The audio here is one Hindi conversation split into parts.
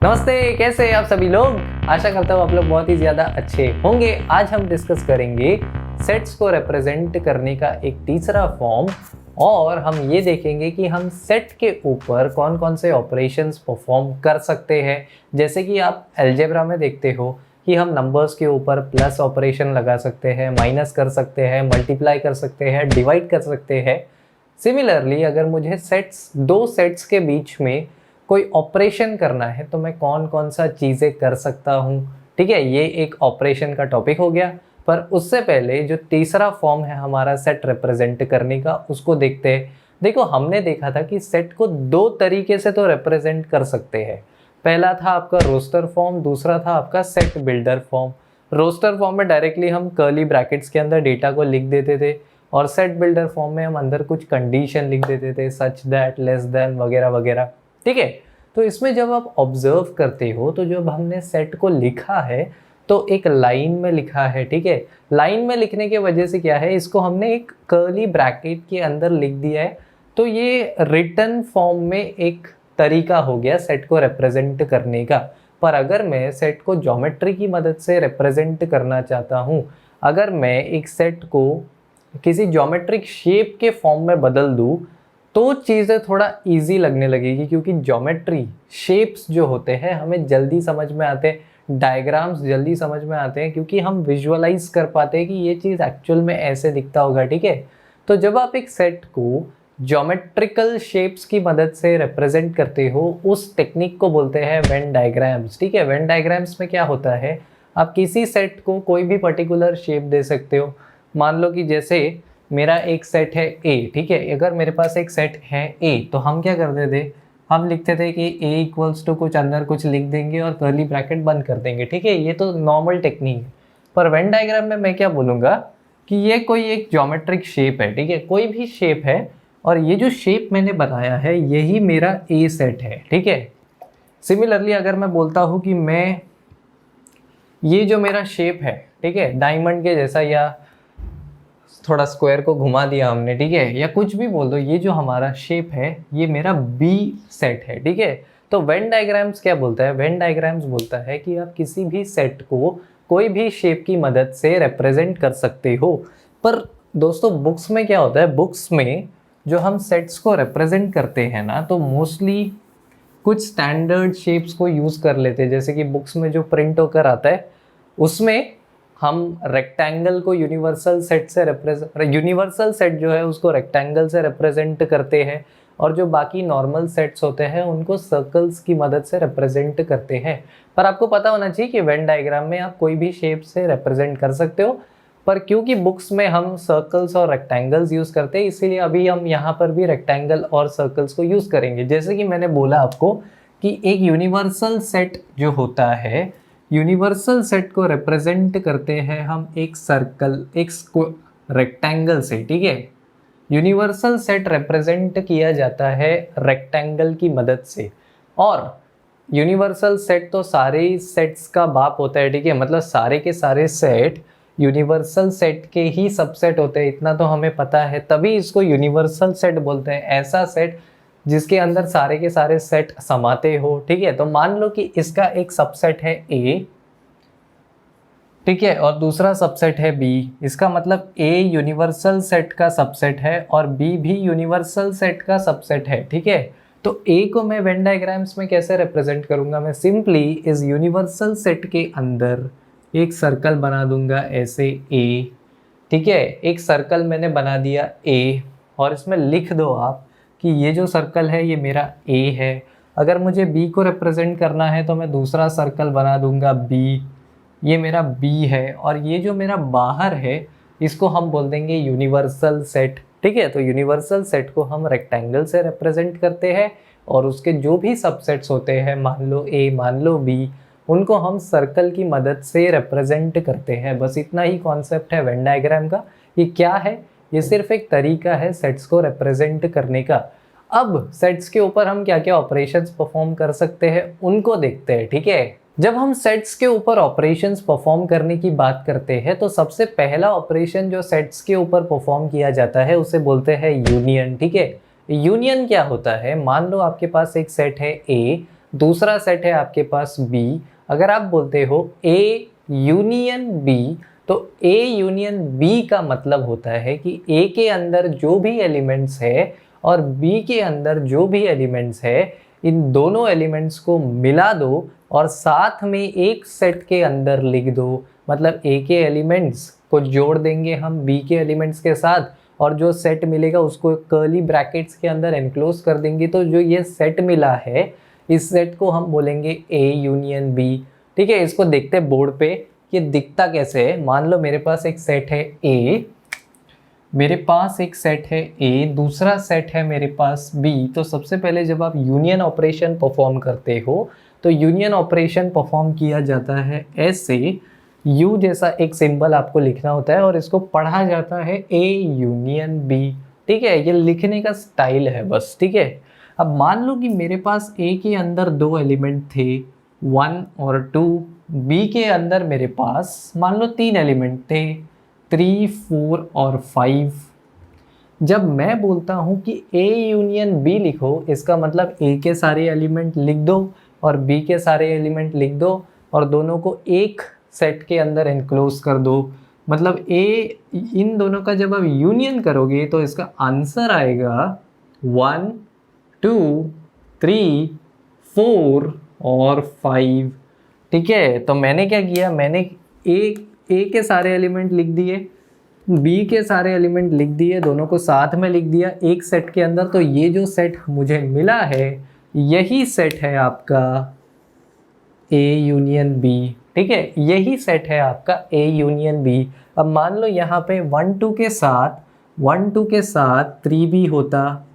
नमस्ते, कैसे हैं आप सभी लोग। आशा करता हूँ आप लोग बहुत ही ज़्यादा अच्छे होंगे। आज हम डिस्कस करेंगे सेट्स को रिप्रेजेंट करने का एक तीसरा फॉर्म और हम ये देखेंगे कि हम सेट के ऊपर कौन कौन से ऑपरेशंस परफॉर्म कर सकते हैं। जैसे कि आप अलजेब्रा में देखते हो कि हम नंबर्स के ऊपर प्लस ऑपरेशन लगा सकते हैं, माइनस कर सकते हैं, मल्टीप्लाई कर सकते हैं, डिवाइड कर सकते हैं। सिमिलरली अगर मुझे दो सेट्स के बीच में कोई ऑपरेशन करना है तो मैं कौन कौन सा चीज़ें कर सकता हूँ। ठीक है, ये एक ऑपरेशन का टॉपिक हो गया। पर उससे पहले जो तीसरा फॉर्म है हमारा सेट रिप्रेजेंट करने का, उसको देखते हैं। देखो, हमने देखा था कि सेट को दो तरीके से तो रिप्रेजेंट कर सकते हैं। पहला था आपका रोस्टर फॉर्म, दूसरा था आपका set builder form. Roster form में डायरेक्टली हम कर्ली ब्रैकेट्स के अंदर डेटा को लिख देते थे और सेट बिल्डर फॉर्म में हम अंदर कुछ कंडीशन लिख देते थे, सच दैट, लेस देन वगैरह वगैरह। ठीक है, तो इसमें जब आप ऑब्जर्व करते हो तो जब हमने सेट को लिखा है तो एक लाइन में लिखा है। ठीक है, लाइन में लिखने के वजह से क्या है, इसको हमने एक कर्ली ब्रैकेट के अंदर लिख दिया है। तो ये रिटन फॉर्म में एक तरीका हो गया सेट को रिप्रेजेंट करने का। पर अगर मैं सेट को ज्योमेट्री की मदद से रिप्रेजेंट करना चाहता हूँ, अगर मैं एक सेट को किसी ज्योमेट्रिक शेप के फॉर्म में बदल दूँ तो चीज़ें थोड़ा इजी लगने लगेगी, क्योंकि ज्योमेट्री शेप्स जो होते हैं हमें जल्दी समझ में आते हैं, डायग्राम्स जल्दी समझ में आते हैं, क्योंकि हम विजुअलाइज कर पाते हैं कि ये चीज़ एक्चुअल में ऐसे दिखता होगा। ठीक है, तो जब आप एक सेट को ज्योमेट्रिकल शेप्स की मदद से रिप्रेजेंट करते हो, उस टेक्निक को बोलते हैं वेन डायग्राम्स। ठीक है, वेन डायग्राम्स में क्या होता है, आप किसी सेट को कोई भी पर्टिकुलर शेप दे सकते हो। मान लो कि जैसे मेरा एक सेट है ए। ठीक है, अगर मेरे पास एक सेट है ए तो हम क्या करते थे, हम लिखते थे कि ए इक्वल्स टू कुछ अंदर कुछ लिख देंगे और कर्ली ब्रैकेट बंद कर देंगे। ठीक है, ये तो नॉर्मल टेक्निक है। पर वेन डायग्राम में मैं क्या बोलूँगा कि ये कोई एक ज्योमेट्रिक शेप है। ठीक है, कोई भी शेप है और ये जो शेप मैंने बनाया है यही मेरा ए सेट है। ठीक है, सिमिलरली अगर मैं बोलता हूँ कि मैं ये जो मेरा शेप है, ठीक है, डायमंड के जैसा, या थोड़ा स्क्वायर को घुमा दिया हमने, ठीक है, या कुछ भी बोल दो, ये जो हमारा शेप है ये मेरा बी सेट है। ठीक है, तो वेन डायग्राम्स क्या बोलता है, वेन डायग्राम्स बोलता है कि आप किसी भी सेट को कोई भी शेप की मदद से रिप्रेजेंट कर सकते हो। पर दोस्तों, बुक्स में क्या होता है, बुक्स में जो हम सेट्स को रिप्रेजेंट करते हैं ना, तो मोस्टली कुछ स्टैंडर्ड शेप्स को यूज़ कर लेते हैं। जैसे कि बुक्स में जो प्रिंट होकर आता है उसमें हम रेक्टेंगल को यूनिवर्सल सेट जो है उसको रेक्टेंगल से रिप्रेजेंट करते हैं, और जो बाकी नॉर्मल सेट्स होते हैं उनको सर्कल्स की मदद से रिप्रेजेंट करते हैं। पर आपको पता होना चाहिए कि वेन डायग्राम में आप कोई भी शेप से रिप्रेजेंट कर सकते हो, पर क्योंकि बुक्स में हम सर्कल्स और रेक्टेंगल्स यूज़ करते हैं, इसीलिए अभी हम यहाँ पर भी रेक्टेंगल और सर्कल्स को यूज़ करेंगे। जैसे कि मैंने बोला आपको कि एक यूनिवर्सल सेट जो होता है, यूनिवर्सल सेट को रिप्रेजेंट करते हैं हम एक सर्कल, एक रेक्टेंगल से। ठीक है, यूनिवर्सल सेट रिप्रेजेंट किया जाता है रेक्टेंगल की मदद से। और यूनिवर्सल सेट तो सारे सेट्स का बाप होता है। ठीक है, मतलब सारे के सारे सेट यूनिवर्सल सेट के ही सबसेट होते हैं, इतना तो हमें पता है, तभी इसको यूनिवर्सल सेट बोलते हैं। ऐसा सेट जिसके अंदर सारे के सारे सेट समाते हो। ठीक है, तो मान लो कि इसका एक सबसेट है ए, ठीक है, और दूसरा सबसेट है बी। इसका मतलब ए यूनिवर्सल सेट का सबसेट है और बी भी यूनिवर्सल सेट का सबसेट है। ठीक है, तो ए को मैं वेन डायग्राम्स में कैसे रिप्रेजेंट करूंगा, मैं सिंपली इस यूनिवर्सल सेट के अंदर एक सर्कल बना दूंगा ऐसे ए। ठीक है, एक सर्कल मैंने बना दिया ए, और इसमें लिख दो आप कि ये जो सर्कल है ये मेरा ए है। अगर मुझे बी को रिप्रेजेंट करना है तो मैं दूसरा सर्कल बना दूंगा बी, ये मेरा बी है। और ये जो मेरा बाहर है इसको हम बोल देंगे यूनिवर्सल सेट। ठीक है, तो यूनिवर्सल सेट को हम रेक्टेंगल से रिप्रेजेंट करते हैं और उसके जो भी सबसेट्स होते हैं, मान लो ए, मान लो बी, उनको हम सर्कल की मदद से रिप्रेजेंट करते हैं। बस इतना ही कॉन्सेप्ट है वेन डायग्राम का। ये क्या है, ये सिर्फ एक तरीका है सेट्स को रिप्रेजेंट करने का। अब सेट्स के ऊपर हम क्या क्या ऑपरेशंस परफॉर्म कर सकते हैं उनको देखते हैं। ठीक है, जब हम सेट्स के ऊपर ऑपरेशंस परफॉर्म करने की बात करते हैं तो सबसे पहला ऑपरेशन जो सेट्स के ऊपर परफॉर्म किया जाता है उसे बोलते हैं यूनियन। ठीक है, यूनियन क्या होता है, मान लो आपके पास एक सेट है ए, दूसरा सेट है आपके पास बी। अगर आप बोलते हो ए यूनियन बी, तो ए यूनियन बी का मतलब होता है कि ए के अंदर जो भी एलिमेंट्स है और बी के अंदर जो भी एलिमेंट्स है, इन दोनों एलिमेंट्स को मिला दो और साथ में एक सेट के अंदर लिख दो। मतलब ए के एलिमेंट्स को जोड़ देंगे हम बी के एलिमेंट्स के साथ, और जो सेट मिलेगा उसको कर्ली ब्रैकेट्स के अंदर एनक्लोज कर देंगे। तो जो ये सेट मिला है, इस सेट को हम बोलेंगे ए यूनियन बी। ठीक है, इसको देखते हैं बोर्ड पे ये दिखता कैसे है। मान लो मेरे पास एक सेट है ए, मेरे पास एक सेट है ए, दूसरा सेट है मेरे पास बी। तो सबसे पहले जब आप यूनियन ऑपरेशन परफॉर्म करते हो, तो यूनियन ऑपरेशन परफॉर्म किया जाता है ऐसे, यू जैसा एक सिंबल आपको लिखना होता है और इसको पढ़ा जाता है ए यूनियन बी। ठीक है, ये लिखने का स्टाइल है बस। ठीक है, अब मान लो कि मेरे पास ए के अंदर दो एलिमेंट थे 1 और 2, बी के अंदर मेरे पास मान लो 3 एलिमेंट थे 3, 4 और 5। जब मैं बोलता हूँ कि ए यूनियन बी लिखो, इसका मतलब ए के सारे एलिमेंट लिख दो और बी के सारे एलिमेंट लिख दो और दोनों को एक सेट के अंदर एनक्लोज कर दो। मतलब ए, इन दोनों का जब आप यूनियन करोगे तो इसका आंसर आएगा 1, 2, 3, 4 और 5। ठीक है, तो मैंने क्या किया, मैंने ए के सारे एलिमेंट लिख दिए, बी के सारे एलिमेंट लिख दिए, दोनों को साथ में लिख दिया एक सेट के अंदर। तो ये जो सेट मुझे मिला है, यही सेट है आपका ए यूनियन बी। ठीक है, यही सेट है आपका ए यूनियन बी। अब मान लो यहाँ पे 1, 2 के साथ 3 भी होता।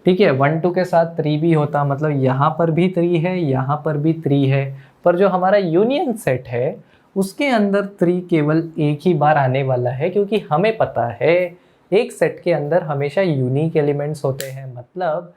ठीक है, 1, 2 के साथ 3 भी होता, मतलब यहाँ पर भी 3 है, यहाँ पर भी 3 है। पर जो हमारा यूनियन सेट है उसके अंदर 3 केवल एक ही बार आने वाला है, क्योंकि हमें पता है एक सेट के अंदर हमेशा यूनिक एलिमेंट्स होते हैं। मतलब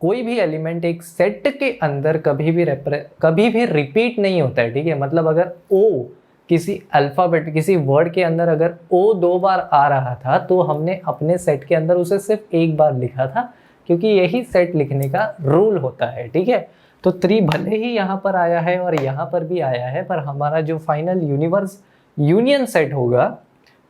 कोई भी एलिमेंट एक सेट के अंदर कभी भी रिपीट नहीं होता है। ठीक है, मतलब अगर ओ किसी अल्फ़ाबेट, किसी वर्ड के अंदर अगर ओ 2 बार आ रहा था, तो हमने अपने सेट के अंदर उसे सिर्फ एक बार लिखा था, क्योंकि यही सेट लिखने का रूल होता है। ठीक है, तो 3 भले ही यहाँ पर आया है और यहाँ पर भी आया है, पर हमारा जो फाइनल यूनियन सेट होगा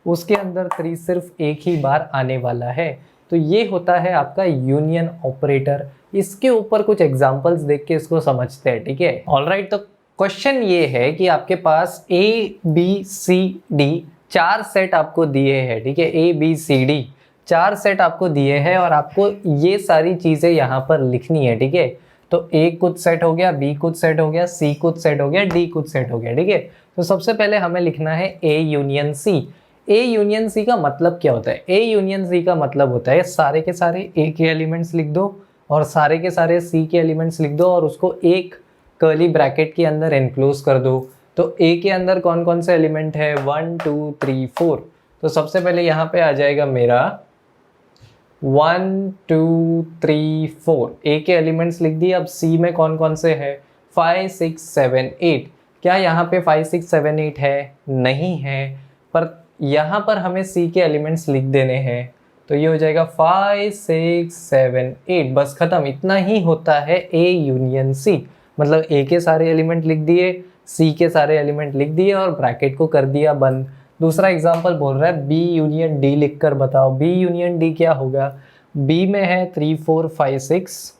उसके अंदर 3 सिर्फ एक ही बार आने वाला है। तो ये होता है आपका यूनियन ऑपरेटर। इसके ऊपर कुछ एग्जांपल्स देख के इसको समझते हैं। ठीक है, ऑलराइट। तो क्वेश्चन ये है कि आपके पास A B C D 4 set आपको दिए हैं। ठीक है, A B C D 4 set आपको दिए हैं और आपको ये सारी चीज़ें यहाँ पर लिखनी है। ठीक है, तो ए कुछ सेट हो गया, बी कुछ सेट हो गया, सी कुछ सेट हो गया, डी कुछ सेट हो गया। ठीक है, तो सबसे पहले हमें लिखना है A union C. A union C का मतलब क्या होता है? ए यूनियन सी का मतलब होता है सारे के सारे ए के एलिमेंट्स लिख दो और सारे के सारे सी के एलिमेंट्स लिख दो और उसको एक कर्ली ब्रैकेट के अंदर एनक्लोज कर दो। तो ए के अंदर कौन कौन से एलिमेंट है? 1, 2, 3, 4। तो सबसे पहले यहाँ पे आ जाएगा मेरा 1, 2, 3, 4 ए के एलिमेंट्स लिख दिए। अब सी में कौन कौन से है? 5, 6, 7, 8। क्या यहाँ पे 5, 6, 7, 8 है? नहीं है, पर यहाँ पर हमें सी के एलिमेंट्स लिख देने हैं। तो ये हो जाएगा 5, 6, 7, 8। बस खत्म, इतना ही होता है ए यूनियन सी। मतलब ए के सारे एलिमेंट लिख दिए, सी के सारे एलिमेंट लिख दिए और ब्रैकेट को कर दिया बंद। दूसरा एग्जांपल बोल रहा है बी यूनियन डी लिख कर बताओ। बी यूनियन डी क्या होगा? बी में है 3, 4, 5, 6,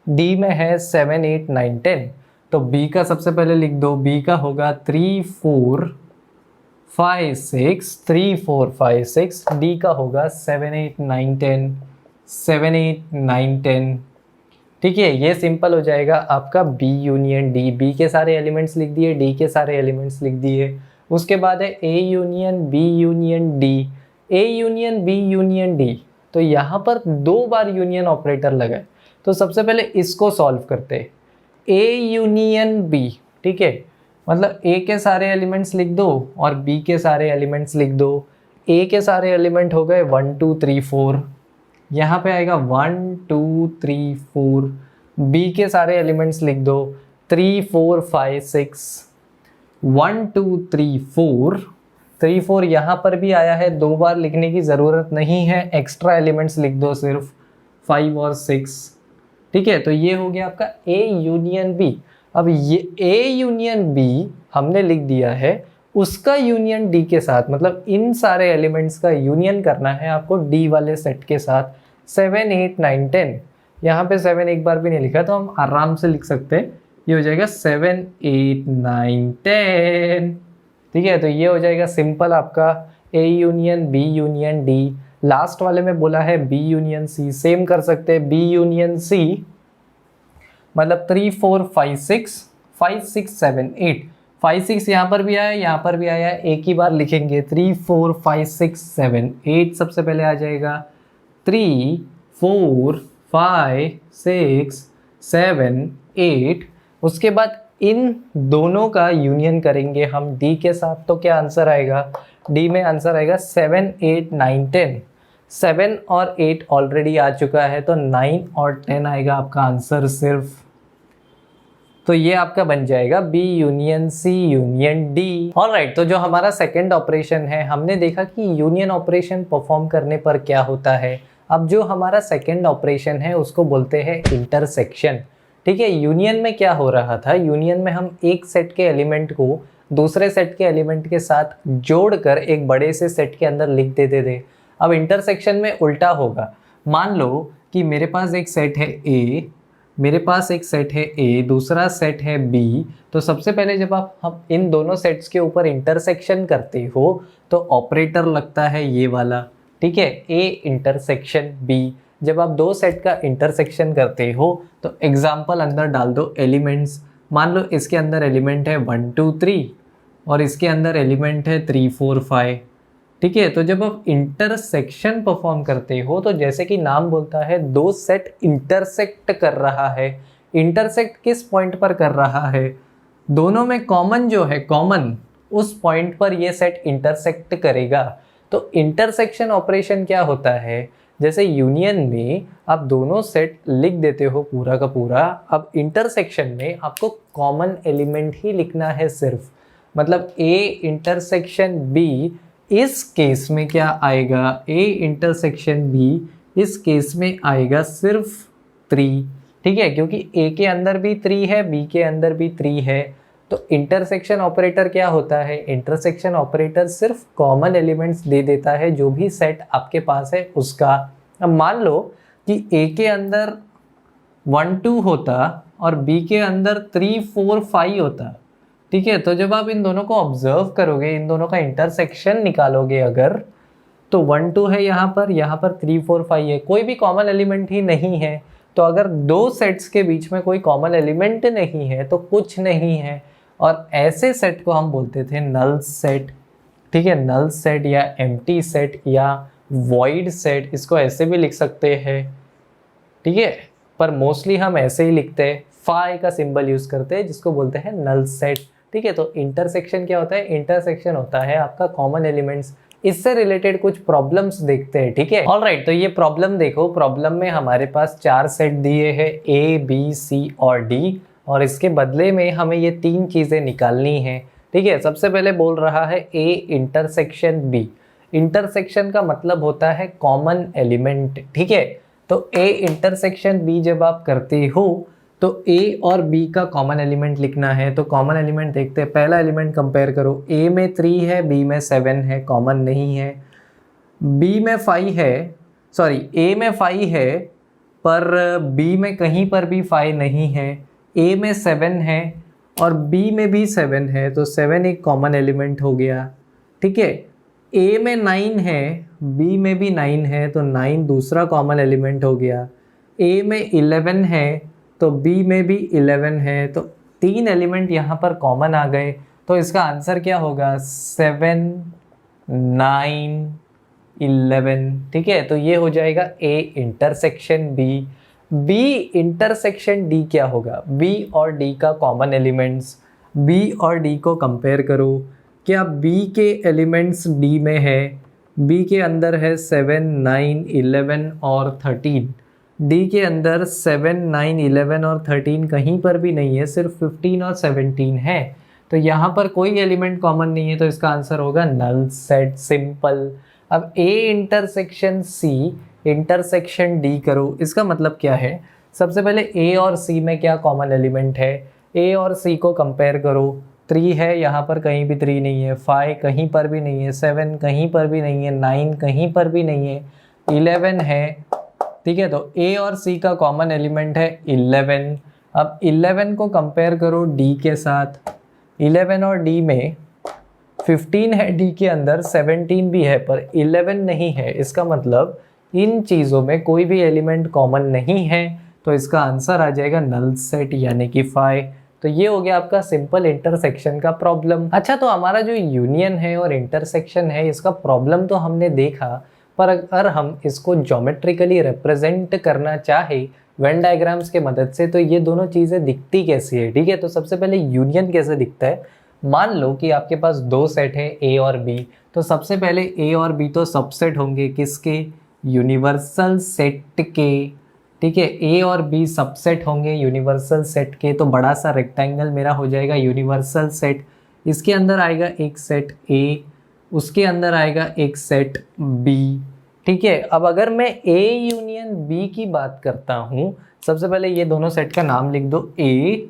डी में है 7, 8, 9, 10। तो बी का सबसे पहले लिख दो। बी का होगा 3, 4, 5, 6, 3, 4, 5, 6। डी का होगा 7, 8, 9, 10, 7, 8, 9, 10। ठीक है, ये सिंपल हो जाएगा आपका बी यूनियन डी। बी के सारे एलिमेंट्स लिख दिए, डी के सारे एलिमेंट्स लिख दिए। उसके बाद है A union B union D. A union B union D, तो यहाँ पर 2 बार यूनियन ऑपरेटर लगा है। तो सबसे पहले इसको सॉल्व करते हैं। ए यूनियन बी, ठीक है, मतलब ए के सारे एलिमेंट्स लिख दो और बी के सारे एलिमेंट्स लिख दो। ए के सारे एलिमेंट हो गए 1, 2, 3, 4। यहाँ पे आएगा 1, 2, 3, 4। बी के सारे एलिमेंट्स लिख दो 3, 4, 5, 6। 1, 2, 3, 4। 3, 4 यहाँ पर भी आया है, 2 बार लिखने की ज़रूरत नहीं है, एक्स्ट्रा एलिमेंट्स लिख दो सिर्फ 5 और 6। ठीक है, तो ये हो गया आपका ए यूनियन बी। अब ये A यूनियन B हमने लिख दिया है, उसका यूनियन D के साथ, मतलब इन सारे एलिमेंट्स का यूनियन करना है आपको D वाले सेट के साथ। 7 8 9 10, यहाँ पे 7 एक बार भी नहीं लिखा तो हम आराम से लिख सकते हैं, ये हो जाएगा 7 8 9 10। ठीक है, तो ये हो जाएगा सिंपल आपका A union B union D। Last वाले में बोला है B यूनियन C, सेम कर सकते हैं B यूनियन C, मतलब 3 4 5 6 5 6 7 8, 5 6 यहाँ पर भी आया, यहाँ पर भी आया, एक ही बार लिखेंगे 3 4 5 6 7 8। सबसे पहले आ जाएगा 3 4 5 6 7 8। उसके बाद इन दोनों का यूनियन करेंगे हम D के साथ, तो क्या आंसर आएगा? D में आंसर आएगा 7 8 9 10। 7 और 8 ऑलरेडी आ चुका है, तो 9 और 10 आएगा आपका आंसर सिर्फ। तो ये आपका बन जाएगा B union C union D। Alright, तो जो हमारा सेकंड ऑपरेशन है, हमने देखा कि यूनियन ऑपरेशन परफॉर्म करने पर क्या होता है। अब जो हमारा सेकंड ऑपरेशन है उसको बोलते हैं इंटरसेक्शन। ठीक है, यूनियन में क्या हो रहा था, यूनियन में हम एक सेट के एलिमेंट को दूसरे सेट के एलिमेंट के साथ जोड़कर एक बड़े से सेट के अंदर लिख देते थे। अब इंटरसेक्शन में उल्टा होगा। मान लो कि मेरे पास एक सेट है A, मेरे पास एक सेट है A, दूसरा सेट है B। तो सबसे पहले जब हम इन दोनों सेट्स के ऊपर इंटरसेक्शन करते हो तो ऑपरेटर लगता है ये वाला। ठीक है, A इंटरसेक्शन B। जब आप दो सेट का इंटरसेक्शन करते हो तो एग्जाम्पल अंदर डाल दो एलिमेंट्स। मान लो इसके अंदर एलिमेंट है 1 2 3 और इसके अंदर एलिमेंट है 3 4 5। ठीक है, तो जब आप इंटरसेक्शन परफॉर्म करते हो तो जैसे कि नाम बोलता है, दो सेट इंटरसेक्ट कर रहा है। इंटरसेक्ट किस पॉइंट पर कर रहा है? दोनों में कॉमन जो है, कॉमन उस पॉइंट पर ये सेट इंटरसेक्ट करेगा। तो इंटरसेक्शन ऑपरेशन क्या होता है, जैसे यूनियन में आप दोनों सेट लिख देते हो पूरा का पूरा, अब इंटरसेक्शन में आपको कॉमन एलिमेंट ही लिखना है सिर्फ। मतलब A इंटरसेक्शन B इस केस में क्या आएगा, A इंटरसेक्शन B इस केस में आएगा सिर्फ 3। ठीक है, क्योंकि A के अंदर भी 3 है, B के अंदर भी 3 है। तो इंटरसेक्शन ऑपरेटर क्या होता है, इंटरसेक्शन ऑपरेटर सिर्फ कॉमन एलिमेंट्स दे देता है जो भी सेट आपके पास है उसका। अब मान लो कि A के अंदर 1 2 होता और B के अंदर 3 4 5 होता। ठीक है, तो जब आप इन दोनों को ऑब्जर्व करोगे, इन दोनों का इंटरसेक्शन निकालोगे अगर, तो 1 2 है यहाँ पर 3 4 5 है, कोई भी कॉमन एलिमेंट ही नहीं है। तो अगर दो सेट्स के बीच में कोई कॉमन एलिमेंट नहीं है तो कुछ नहीं है, और ऐसे सेट को हम बोलते थे नल सेट। ठीक है, नल सेट या एम्प्टी सेट या वॉइड सेट, इसको ऐसे भी लिख सकते हैं। ठीक है, पर मोस्टली हम ऐसे ही लिखते हैं, फाई का सिंबल यूज करते हैं जिसको बोलते हैं नल सेट। ठीक है, तो इंटरसेक्शन क्या होता है, इंटरसेक्शन होता है आपका कॉमन एलिमेंट्स। इससे रिलेटेड कुछ प्रॉब्लम्स देखते हैं। ठीक है, ऑलराइट, तो ये प्रॉब्लम देखो, प्रॉब्लम में हमारे पास 4 सेट दिए हैं A B C और D, और इसके बदले में हमें ये 3 चीज़ें निकालनी है। ठीक है, सबसे पहले बोल रहा है A इंटरसेक्शन B। इंटरसेक्शन का मतलब होता है कॉमन एलिमेंट। ठीक है, तो A इंटरसेक्शन B जब आप करते हो तो A और B का कॉमन एलिमेंट लिखना है। तो कॉमन एलिमेंट देखते हैं, पहला एलिमेंट कंपेयर करो, A में 3 है, B में 7 है, कॉमन नहीं है। B में 5 है, सॉरी A में 5 है पर B में कहीं पर भी 5 नहीं है। A में 7 है और B में भी 7 है, तो 7 एक कॉमन एलिमेंट हो गया। ठीक है, A में 9 है, B में भी 9 है, तो 9 दूसरा कॉमन एलिमेंट हो गया। A में 11 है तो B में भी 11 है, तो 3 एलिमेंट यहाँ पर कॉमन आ गए। तो इसका आंसर क्या होगा, 7 9 11। ठीक है, तो ये हो जाएगा A intersection B। B intersection D क्या होगा, B और D का कॉमन एलिमेंट्स, B और D को कंपेयर करो। क्या B के एलिमेंट्स D में है, B के अंदर है 7 9 11 और 13। D के अंदर 7 9 11 और 13 कहीं पर भी नहीं है, सिर्फ 15 और 17 है। तो यहाँ पर कोई एलिमेंट कॉमन नहीं है, तो इसका आंसर होगा नल सेट, सिंपल। अब A intersection C intersection D करो, इसका मतलब क्या है, सबसे पहले A और C में क्या कॉमन एलिमेंट है, ए और सी को कंपेयर करो, 3 है यहाँ पर, कहीं भी 3 नहीं है, 5 कहीं पर भी नहीं है, 7 कहीं पर भी नहीं है, 9 कहीं पर भी नहीं है, 11 है। ठीक है, तो ए और सी का कॉमन एलिमेंट है 11। अब 11 को कंपेयर करो डी के साथ, 11 और डी में 15 है डी के अंदर, 17 भी है पर 11 नहीं है। इसका मतलब इन चीज़ों में कोई भी एलिमेंट कॉमन नहीं है, तो इसका आंसर आ जाएगा नल सेट यानी कि 5। तो ये हो गया आपका सिंपल इंटरसेक्शन का प्रॉब्लम। अच्छा, तो हमारा जो यूनियन है और इंटरसेक्शन है, इसका प्रॉब्लम तो हमने देखा, पर अगर हम इसको ज्योमेट्रिकली रिप्रेजेंट करना चाहे वेन डायग्राम्स के मदद से, तो ये दोनों चीज़ें दिखती कैसी है। ठीक है, तो सबसे पहले यूनियन कैसे दिखता है। मान लो कि आपके पास 2 सेट है ए और बी, तो सबसे पहले ए और बी तो सबसेट होंगे किसके, यूनिवर्सल सेट के। ठीक है, ए और बी सबसेट होंगे यूनिवर्सल सेट के, तो बड़ा सा रेक्टेंगल मेरा हो जाएगा यूनिवर्सल सेट। इसके अंदर आएगा एक सेट ए, उसके अंदर आएगा एक सेट बी। ठीक है, अब अगर मैं ए यूनियन बी की बात करता हूँ, सबसे पहले ये दोनों सेट का नाम लिख दो, ए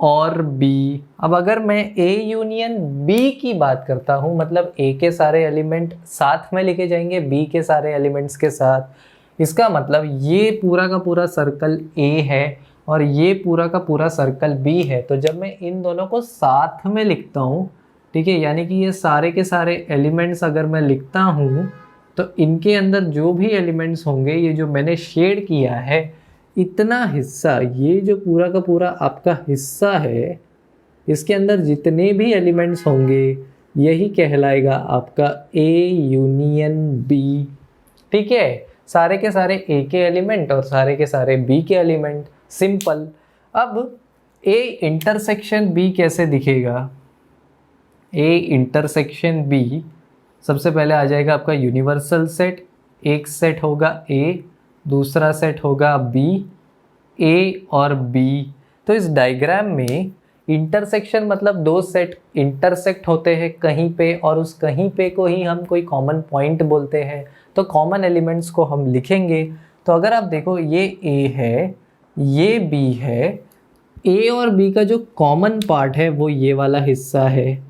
और बी। अब अगर मैं ए यूनियन बी की बात करता हूँ, मतलब ए के सारे एलिमेंट साथ में लिखे जाएंगे बी के सारे एलिमेंट्स के साथ। इसका मतलब ये पूरा का पूरा सर्कल ए है और ये पूरा का पूरा सर्कल बी है। तो जब मैं इन दोनों को साथ में लिखता हूँ, ठीक है, यानी कि ये सारे के सारे एलिमेंट्स अगर मैं लिखता हूँ, तो इनके अंदर जो भी एलिमेंट्स होंगे, ये जो मैंने शेड किया है, इतना हिस्सा, ये जो पूरा का पूरा आपका हिस्सा है, इसके अंदर जितने भी एलिमेंट्स होंगे, यही कहलाएगा आपका ए यूनियन बी। ठीक है, सारे के सारे ए के एलिमेंट और सारे के सारे बी के एलिमेंट, सिंपल। अब ए इंटरसेक्शन बी कैसे दिखेगा। ए इंटरसेक्शन बी सबसे पहले आ जाएगा आपका यूनिवर्सल सेट, एक सेट होगा ए, दूसरा सेट होगा बी, ए और बी। तो इस डायग्राम में इंटरसेक्शन मतलब 2 सेट इंटरसेक्ट होते हैं कहीं पे, और उस कहीं पे को ही हम कोई कॉमन पॉइंट बोलते हैं, तो कॉमन एलिमेंट्स को हम लिखेंगे। तो अगर आप देखो, ये ए है, ये बी है, ए और बी का जो कॉमन पार्ट है वो ये वाला हिस्सा है।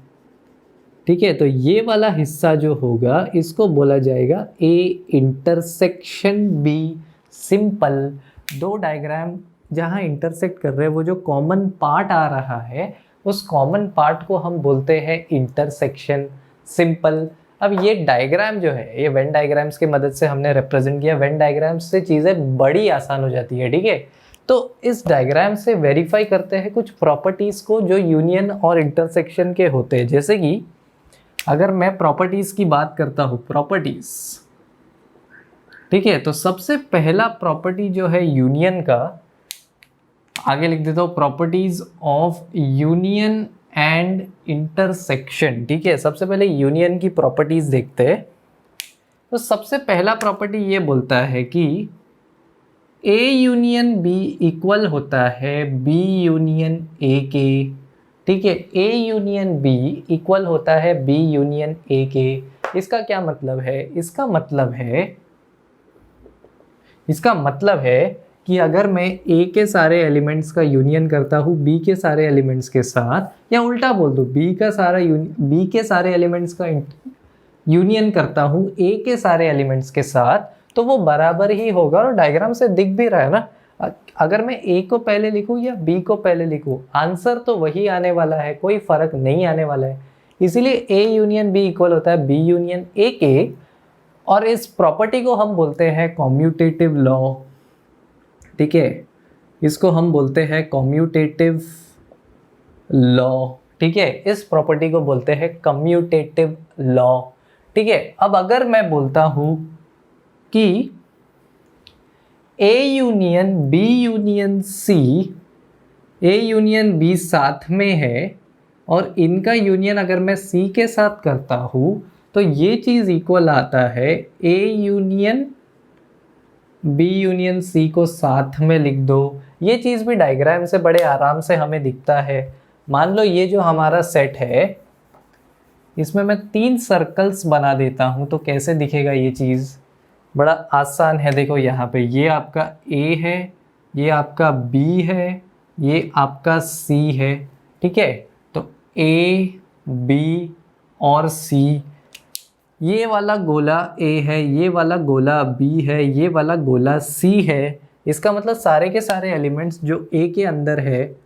ठीक है, तो ये वाला हिस्सा जो होगा, इसको बोला जाएगा A intersection B. Simple, 2 diagram जहाँ इंटरसेक्ट कर रहे हैं, वो जो कॉमन पार्ट आ रहा है, उस कॉमन पार्ट को हम बोलते हैं इंटरसेक्शन। सिंपल। अब ये डायग्राम जो है, ये वेन डायग्राम्स की मदद से हमने रिप्रेजेंट किया। वेन डायग्राम्स से चीज़ें बड़ी आसान हो जाती है। ठीक है, तो इस डायग्राम से वेरीफाई करते हैं कुछ प्रॉपर्टीज़ को जो यूनियन और इंटरसेक्शन के होते हैं। जैसे कि अगर मैं प्रॉपर्टीज़ की बात करता हूँ, प्रॉपर्टीज़, ठीक है, तो सबसे पहला प्रॉपर्टी जो है यूनियन का, आगे लिख देता हूँ, properties of union and intersection. ठीक है, सबसे पहले यूनियन की प्रॉपर्टीज देखते हैं। तो सबसे पहला प्रॉपर्टी ये बोलता है कि ए यूनियन बी इक्वल होता है बी यूनियन ए के। ठीक है, ए यूनियन बी इक्वल होता है बी यूनियन ए के। इसका क्या मतलब है। इसका मतलब है कि अगर मैं ए के सारे एलिमेंट्स का यूनियन करता हूँ बी के सारे एलिमेंट्स के साथ, या उल्टा बोल दो, बी के सारे एलिमेंट्स का यूनियन करता हूँ ए के सारे एलिमेंट्स के साथ, तो वो बराबर ही होगा। और डायग्राम से दिख भी रहा है ना, अगर मैं ए को पहले लिखूँ या बी को पहले लिखूँ, आंसर तो वही आने वाला है, कोई फर्क नहीं आने वाला है। इसीलिए ए यूनियन बी इक्वल होता है बी यूनियन ए के, और इस प्रॉपर्टी को हम बोलते हैं कॉम्यूटेटिव लॉ। ठीक है, इसको हम बोलते हैं कॉम्यूटेटिव लॉ। ठीक है, इस प्रॉपर्टी को बोलते हैं कम्यूटेटिव लॉ। ठीक है, अब अगर मैं बोलता हूँ कि A union B union C, A union B साथ में है, और इनका यूनियन अगर मैं सी के साथ करता हूँ, तो ये चीज़ इक्वल आता है A union B union C को साथ में लिख दो। ये चीज़ भी डायग्राम से बड़े आराम से हमें दिखता है। मान लो ये जो हमारा सेट है, इसमें मैं 3 सर्कल्स बना देता हूँ, तो कैसे दिखेगा ये चीज़। बड़ा आसान है। देखो यहाँ पे ये आपका ए है, ये आपका बी है, ये आपका C है, ठीक है। तो A, B और C, ये वाला गोला A है, ये वाला गोला B है, ये वाला गोला C है। इसका मतलब सारे के सारे एलिमेंट्स जो A के अंदर है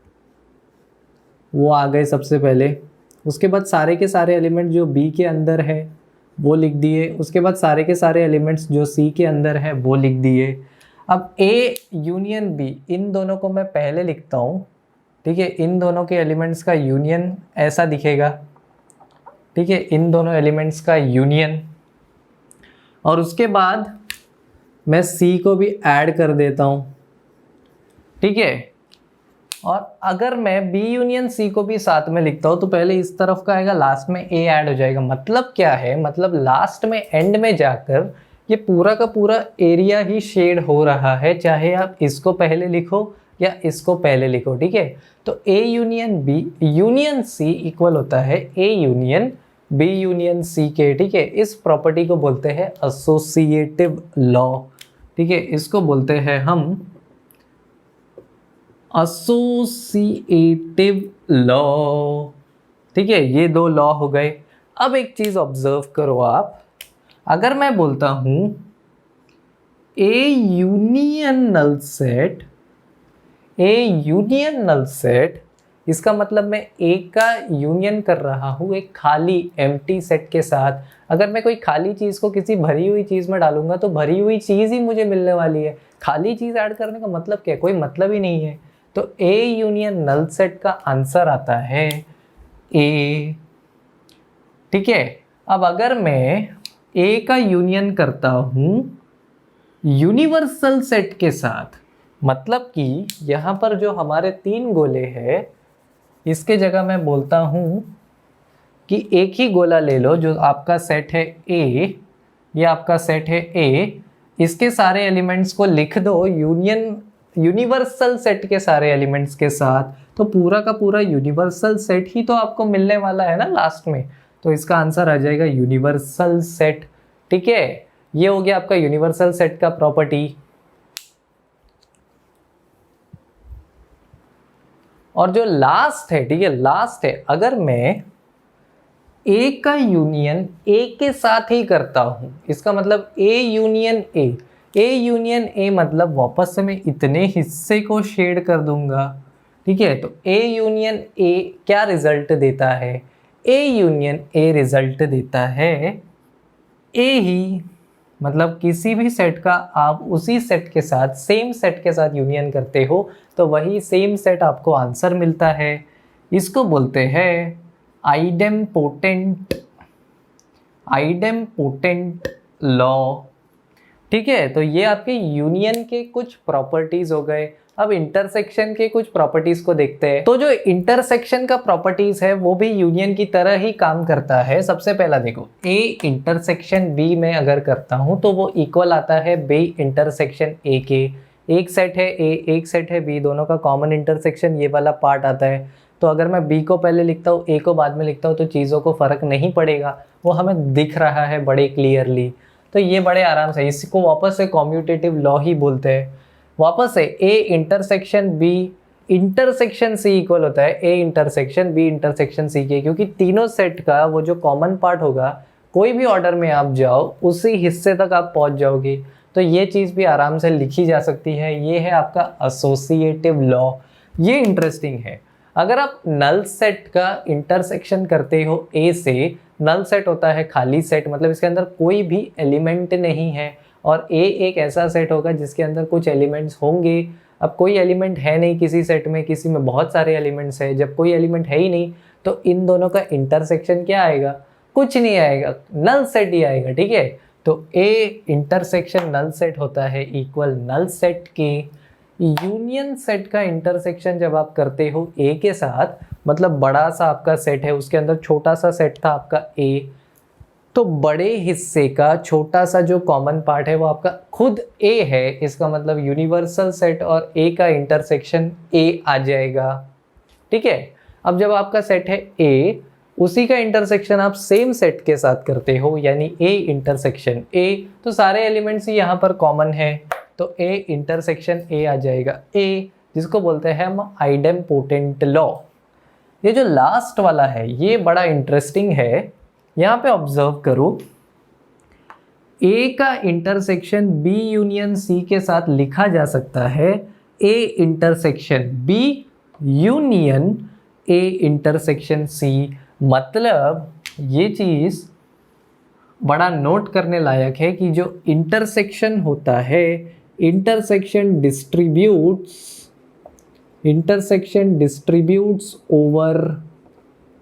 वो आ गए सबसे पहले। उसके बाद सारे के सारे एलिमेंट जो B के अंदर है वो लिख दिए। उसके बाद सारे के सारे एलिमेंट्स जो C के अंदर है वो लिख दिए। अब A यूनियन B, इन दोनों को मैं पहले लिखता हूँ, ठीक है। इन दोनों के एलिमेंट्स का यूनियन ऐसा दिखेगा, ठीक है, इन दोनों एलिमेंट्स का यूनियन। और उसके बाद मैं C को भी ऐड कर देता हूँ, ठीक है। और अगर मैं B यूनियन C को भी साथ में लिखता हूँ तो पहले इस तरफ का आएगा, लास्ट में A ऐड हो जाएगा। मतलब क्या है, मतलब लास्ट में एंड में जाकर ये पूरा का पूरा एरिया ही शेड हो रहा है, चाहे आप इसको पहले लिखो या इसको पहले लिखो, ठीक है। तो A union B union C equal होता है A union B union C के, ठीक है। इस प्रॉपर्टी को बोलते हैं एसोसिएटिव लॉ, ठीक है। इसको बोलते हैं हम एसोसिएटिव लॉ, ठीक है। ये दो लॉ हो गए। अब एक चीज ऑब्जर्व करो आप, अगर मैं बोलता हूं A union null set, A union null set, इसका मतलब मैं A का यूनियन कर रहा हूँ एक खाली एम्प्टी सेट के साथ। अगर मैं कोई खाली चीज़ को किसी भरी हुई चीज़ में डालूंगा तो भरी हुई चीज़ ही मुझे मिलने वाली है। खाली चीज़ ऐड करने का मतलब क्या है, कोई मतलब ही नहीं है। तो A यूनियन नल सेट का आंसर आता है A, ठीक है। अब अगर मैं A का यूनियन करता हूँ यूनिवर्सल सेट के साथ, मतलब कि यहाँ पर जो हमारे 3 गोले हैं इसके जगह मैं बोलता हूँ कि एक ही गोला ले लो जो आपका सेट है A, ये आपका सेट है A, इसके सारे एलिमेंट्स को लिख दो यूनिवर्सल सेट के सारे एलिमेंट्स के साथ, तो पूरा का पूरा यूनिवर्सल सेट ही तो आपको मिलने वाला है ना लास्ट में। तो इसका आंसर आ जाएगा यूनिवर्सल सेट, ठीक है। ये हो गया आपका यूनिवर्सल सेट का प्रॉपर्टी। और जो लास्ट है, ठीक है, लास्ट है, अगर मैं A का यूनियन A के साथ ही करता हूं, इसका मतलब A union A, A union A मतलब वापस से मैं इतने हिस्से को शेड कर दूंगा, ठीक है। तो A यूनियन A क्या रिजल्ट देता है, A यूनियन A रिजल्ट देता है A ही, मतलब किसी भी सेट का आप उसी सेट के साथ, सेम सेट के साथ यूनियन करते हो तो वही सेम सेट आपको आंसर मिलता है। इसको बोलते हैं आइडेम्पोटेंट लॉ, ठीक है। तो ये आपके यूनियन के कुछ प्रॉपर्टीज हो गए। अब इंटरसेक्शन के कुछ प्रॉपर्टीज को देखते हैं। तो जो इंटरसेक्शन का प्रॉपर्टीज है वो भी यूनियन की तरह ही काम करता है। सबसे पहला देखो, A इंटरसेक्शन B में अगर करता हूं तो वो इक्वल आता है B इंटरसेक्शन A के। एक सेट है A, एक सेट है B, दोनों का कॉमन इंटरसेक्शन ये वाला पार्ट आता है। तो अगर मैं B को पहले लिखता हूँ A को बाद में लिखता हूँ तो चीज़ों को फर्क नहीं पड़ेगा, वो हमें दिख रहा है बड़े क्लियरली। तो ये बड़े आराम से, इसको वापस से कॉम्यूटेटिव लॉ ही बोलते हैं। वापस से A intersection B intersection C equal होता है A intersection B intersection C के, क्योंकि तीनों सेट का वो जो कॉमन पार्ट होगा, कोई भी ऑर्डर में आप जाओ उसी हिस्से तक आप पहुंच जाओगे। तो ये चीज़ भी आराम से लिखी जा सकती है। ये है आपका एसोसिएटिव लॉ। ये इंटरेस्टिंग है। अगर आप नल सेट का इंटरसेक्शन करते हो A से, नल सेट होता है खाली सेट, मतलब इसके अंदर कोई भी एलिमेंट नहीं है, और A एक ऐसा सेट होगा जिसके अंदर कुछ एलिमेंट्स होंगे। अब कोई एलिमेंट है नहीं किसी सेट में, किसी में बहुत सारे एलिमेंट्स है। जब कोई एलिमेंट है ही नहीं तो इन दोनों का इंटरसेक्शन क्या आएगा, कुछ नहीं आएगा, नल सेट ही आएगा, ठीक है। तो A इंटरसेक्शन नल सेट होता है इक्वल नल सेट के। यूनियन सेट का इंटरसेक्शन जब आप करते हो A के साथ, मतलब बड़ा सा आपका सेट है, उसके अंदर छोटा सा सेट था आपका A, तो बड़े हिस्से का छोटा सा जो कॉमन पार्ट है वो आपका खुद A है। इसका मतलब यूनिवर्सल सेट और A का इंटरसेक्शन A आ जाएगा, ठीक है। अब जब आपका सेट है A, उसी का इंटरसेक्शन आप सेम सेट के साथ करते हो, यानी A इंटरसेक्शन A, तो सारे एलिमेंट्स ही यहाँ पर कॉमन है, तो A इंटरसेक्शन A आ जाएगा A, जिसको बोलते हैं हम आइडेम्पोटेंट लॉ। ये जो लास्ट वाला है ये बड़ा इंटरेस्टिंग है। यहाँ पे ऑब्जर्व करो, ए का इंटरसेक्शन बी यूनियन सी के साथ लिखा जा सकता है A intersection B union A intersection C. मतलब ये चीज़ बड़ा नोट करने लायक है कि जो इंटरसेक्शन होता है, इंटरसेक्शन डिस्ट्रीब्यूट्स ओवर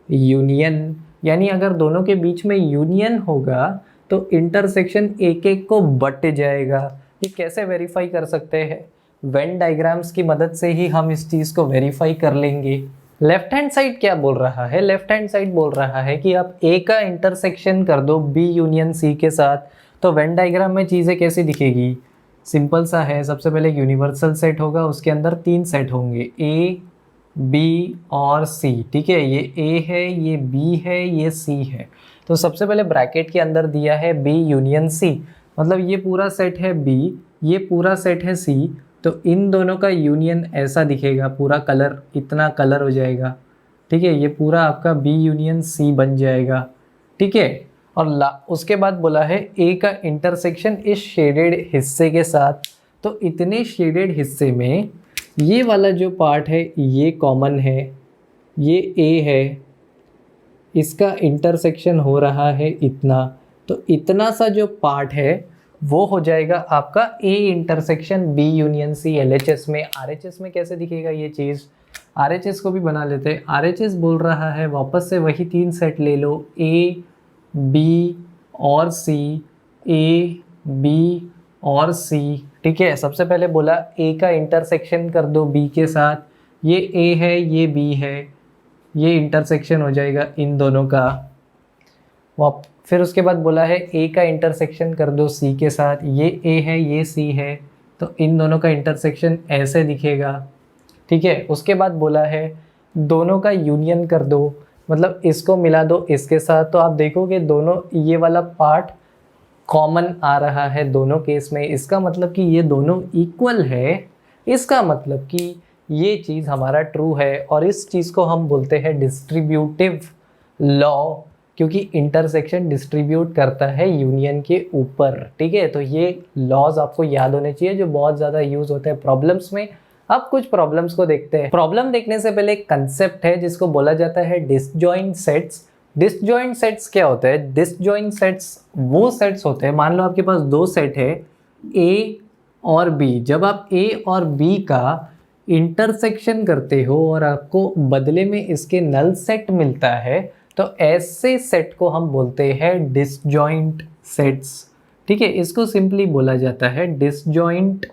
यूनियन। यानी अगर दोनों के बीच में यूनियन होगा तो इंटरसेक्शन एक एक को बट जाएगा। ये कैसे वेरीफाई कर सकते हैं? वेन डायग्राम्स की मदद से ही हम इस चीज़ को वेरीफाई कर लेंगे। लेफ्ट हैंड साइड क्या बोल रहा है? लेफ्ट हैंड साइड बोल रहा है कि आप ए का इंटरसेक्शन कर दो बी यूनियन सी के साथ, तो वेन डायग्राम में चीज़ें कैसी दिखेगी? सिंपल सा है, सबसे पहले यूनिवर्सल सेट होगा, उसके अंदर 3 सेट होंगे ए बी और सी। ठीक है, ये ए है, ये बी है, ये सी है। तो सबसे पहले ब्रैकेट के अंदर दिया है बी यूनियन सी, मतलब ये पूरा सेट है बी, ये पूरा सेट है सी। तो इन दोनों का यूनियन ऐसा दिखेगा, पूरा कलर इतना कलर हो जाएगा। ठीक है, ये पूरा आपका बी यूनियन सी बन जाएगा। ठीक है, और उसके बाद बोला है ए का इंटरसेक्शन इस शेडेड हिस्से के साथ। तो इतने शेडेड हिस्से में ये वाला जो पार्ट है ये कॉमन है, ये ए है, इसका इंटरसेक्शन हो रहा है इतना। तो इतना सा जो पार्ट है वो हो जाएगा आपका A intersection B union C LHS में। RHS में कैसे दिखेगा ये चीज़? RHS को भी बना लेते हैं। RHS बोल रहा है वापस से वही 3 सेट ले लो, ए बी और सी, ए बी और सी। ठीक है, सबसे पहले बोला ए का इंटरसेक्शन कर दो बी के साथ, ये ए है, ये बी है, ये इंटरसेक्शन हो जाएगा इन दोनों का। फिर उसके बाद बोला है ए का इंटरसेक्शन कर दो सी के साथ, ये ए है, ये सी है, तो इन दोनों का इंटरसेक्शन ऐसे दिखेगा। ठीक है, उसके बाद बोला है दोनों का यूनियन कर दो, मतलब इसको मिला दो इसके साथ। तो आप देखोगे दोनों ये वाला पार्ट कॉमन आ रहा है दोनों केस में। इसका मतलब कि ये दोनों इक्वल है, इसका मतलब कि ये चीज़ हमारा ट्रू है। और इस चीज़ को हम बोलते हैं डिस्ट्रीब्यूटिव लॉ, क्योंकि इंटरसेक्शन डिस्ट्रीब्यूट करता है यूनियन के ऊपर। ठीक है, तो ये लॉज आपको याद होने चाहिए जो बहुत ज़्यादा यूज़ होते हैं प्रॉब्लम्स में। अब कुछ प्रॉब्लम्स को देखते हैं। प्रॉब्लम देखने से पहले एक कंसेप्ट है जिसको बोला जाता है डिसजॉइंट सेट्स। डिसजॉइंट सेट्स क्या होता है? डिसजॉइंट सेट्स वो सेट्स होते हैं, मान लो आपके पास 2 सेट है ए और बी। जब आप ए और बी का इंटरसेक्शन करते हो और आपको बदले में इसके नल सेट मिलता है, तो ऐसे सेट को हम बोलते हैं डिसजॉइंट सेट्स। ठीक है, इसको सिंपली बोला जाता है डिसजॉइंट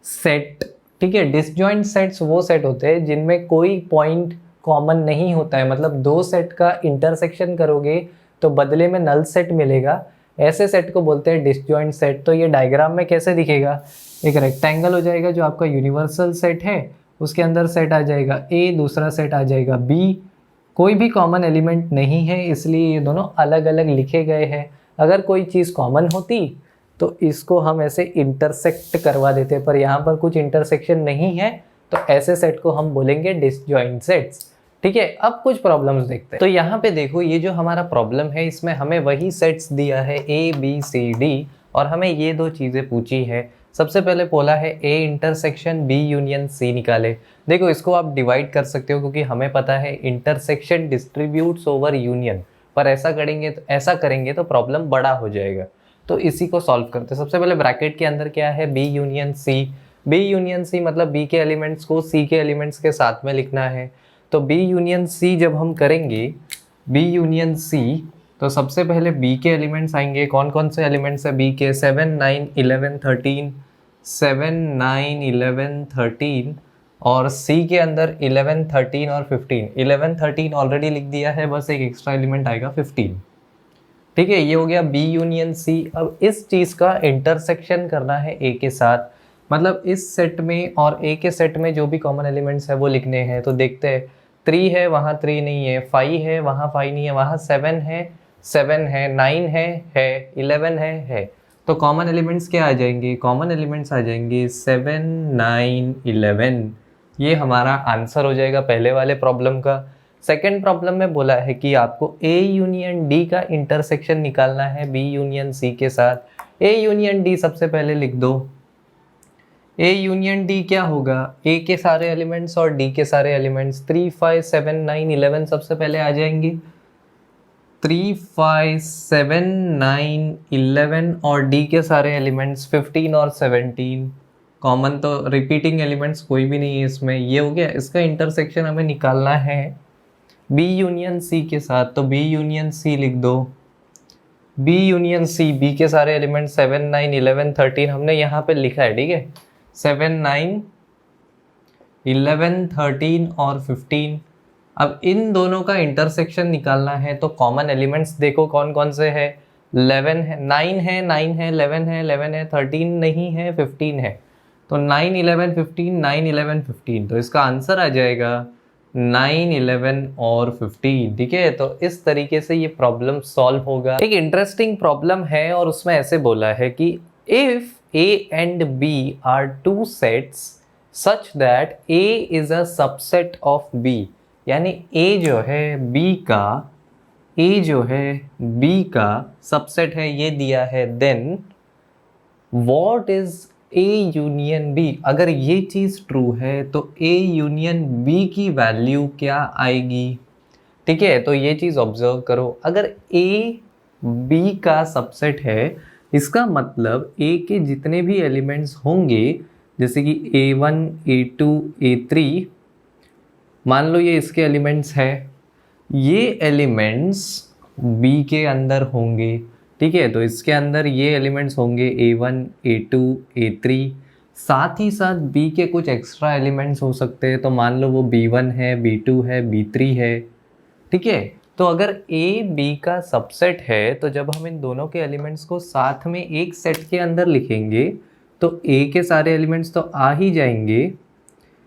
सेट। ठीक है, डिसजॉइंट सेट्स वो सेट होते हैं जिनमें कोई पॉइंट कॉमन नहीं होता है, मतलब 2 सेट का इंटरसेक्शन करोगे तो बदले में नल सेट मिलेगा। ऐसे सेट को बोलते हैं डिसजॉइंट सेट। तो ये डायग्राम में कैसे दिखेगा? एक रेक्टेंगल हो जाएगा जो आपका यूनिवर्सल सेट है, उसके अंदर सेट आ जाएगा ए, दूसरा सेट आ जाएगा बी। कोई भी कॉमन एलिमेंट नहीं है, इसलिए ये दोनों अलग अलग लिखे गए हैं। अगर कोई चीज़ कॉमन होती तो इसको हम ऐसे इंटरसेक्ट करवा देते, पर यहाँ पर कुछ इंटरसेक्शन नहीं है, तो ऐसे सेट को हम बोलेंगे डिसजॉइंट सेट्स। ठीक है, अब कुछ प्रॉब्लम्स देखते हैं। तो यहाँ पे देखो, ये जो हमारा प्रॉब्लम है इसमें हमें वही सेट्स दिया है ए बी सी डी, और हमें ये 2 चीज़ें पूछी है। सबसे पहले बोला है A intersection B union C निकाले। देखो, इसको आप डिवाइड कर सकते हो क्योंकि हमें पता है इंटरसेक्शन डिस्ट्रीब्यूट्स ओवर यूनियन, पर ऐसा करेंगे तो प्रॉब्लम बड़ा हो जाएगा। तो इसी को सॉल्व करते हैं। सबसे पहले ब्रैकेट के अंदर क्या है? B union C. B union C मतलब बी के एलिमेंट्स को सी के एलिमेंट्स के साथ में लिखना है। तो बी यूनियन सी जब हम करेंगे, बी यूनियन सी, तो सबसे पहले बी के एलिमेंट्स आएंगे। कौन कौन से एलिमेंट्स है बी के? 7 9 11 13, 7 9 11 13, और सी के अंदर 11 13 और 15। 11 13 ऑलरेडी लिख दिया है, बस एक एक्स्ट्रा एलिमेंट आएगा 15। ठीक है, ये हो गया बी यूनियन सी। अब इस चीज़ का इंटरसेक्शन करना है ए के साथ, मतलब इस सेट में और ए के सेट में जो भी कॉमन एलिमेंट्स है वो लिखने हैं। तो देखते हैं, 3 है, वहाँ 3 नहीं है, 5 है, वहाँ 5 नहीं है, वहाँ 7 है, 7 है, 9 है, 11 है। तो कॉमन एलिमेंट्स क्या आ जाएंगे? कॉमन एलिमेंट्स आ जाएंगे 7, 9, 11। ये हमारा आंसर हो जाएगा पहले वाले प्रॉब्लम का। सेकंड प्रॉब्लम में बोला है कि आपको ए यूनियन डी का इंटरसेक्शन निकालना है बी यूनियन सी के साथ। ए यूनियन डी सबसे पहले लिख दो। ए यूनियन डी क्या होगा? ए के सारे एलिमेंट्स और डी के सारे एलिमेंट्स 3, 5, 7, 9, 11 सबसे पहले आ जाएंगे। 3, 5, 7, 9, 11 और डी के सारे एलिमेंट्स 15 और 17। कॉमन तो रिपीटिंग एलिमेंट्स कोई भी नहीं है इसमें। ये हो गया। इसका इंटरसेक्शन हमें निकालना है बी यूनियन सी के साथ, तो बी यूनियन सी लिख दो। बी यूनियन सी, बी के सारे एलिमेंट्स 7, 9, 11, 13 हमने यहाँ पे लिखा है, ठीक है। 7, 9, 11, 13 और 15। अब इन दोनों का इंटरसेक्शन निकालना है, तो कॉमन एलिमेंट्स देखो कौन कौन से है। 11 है, 9 है, 9 है, 11 है, 11 है, 13 नहीं है, 15 है। तो 9, 11, 15, 9, 11, 15। तो इसका आंसर आ जाएगा 9, 11 और 15। ठीक है, तो इस तरीके से ये प्रॉब्लम सॉल्व होगा। एक इंटरेस्टिंग प्रॉब्लम है और उसमें ऐसे बोला है कि if A and B are two sets such that A is a subset of B, यानी A जो है B का सबसेट है, ये दिया है। Then what is A union B? अगर ये चीज़ ट्रू है तो A यूनियन B की वैल्यू क्या आएगी? ठीक है, तो ये चीज़ ऑब्जर्व करो। अगर A B का सबसेट है, इसका मतलब A के जितने भी एलिमेंट्स होंगे, जैसे कि A1, A2, A3, मान लो ये इसके एलिमेंट्स है, ये एलिमेंट्स B के अंदर होंगे। ठीक है, तो इसके अंदर ये एलिमेंट्स होंगे A1, A2, A3। साथ ही साथ B के कुछ एक्स्ट्रा एलिमेंट्स हो सकते हैं, तो मान लो वो B1 है, B2 है, B3 है। ठीक है, तो अगर A B का सबसेट है, तो जब हम इन दोनों के एलिमेंट्स को साथ में एक सेट के अंदर लिखेंगे तो A के सारे एलिमेंट्स तो आ ही जाएंगे।